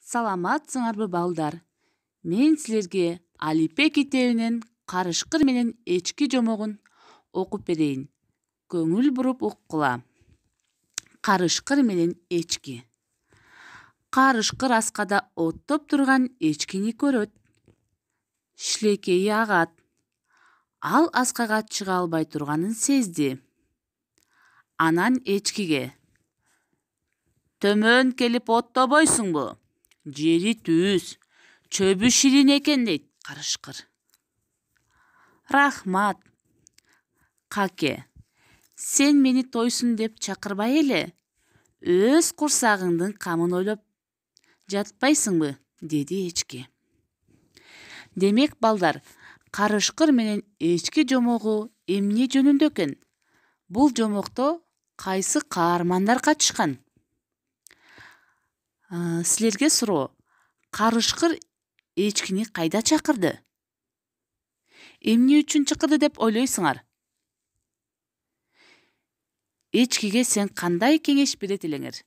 Саламатсыңарбы балдар? Мен силерге Алипе китебинен карышкыр менен эчки жомогун окуп берейин. Көңүл буруп уккула. Карышкыр менен эчки. Карышкыр аскада оттоп турган эчкини көрөт. Шилекейи агат. Ал аскага чыга албай турганын сезди. Анан эчкиге: "Төмөн келип оттобойсуңбу? Жери түз, чөбү ширин экен" дейт карышкыр. "Рахмат, каке. Сен мени тойсун деп чакырбай эле, өз курсагыңдын камын ойлоп жатпайсыңбы?" деди эчки. Демек балдар, карышкыр менен эчки жомогу эмне жөнүндө экен? Бул жомокто кайсы каармандар катышкан? Силерге суроо. Карышкыр эчкини кайда чакырды? Эмне үчүн чакырды деп ойлойсуңар? Эчкиге сен кандай кеңеш берет элеңер?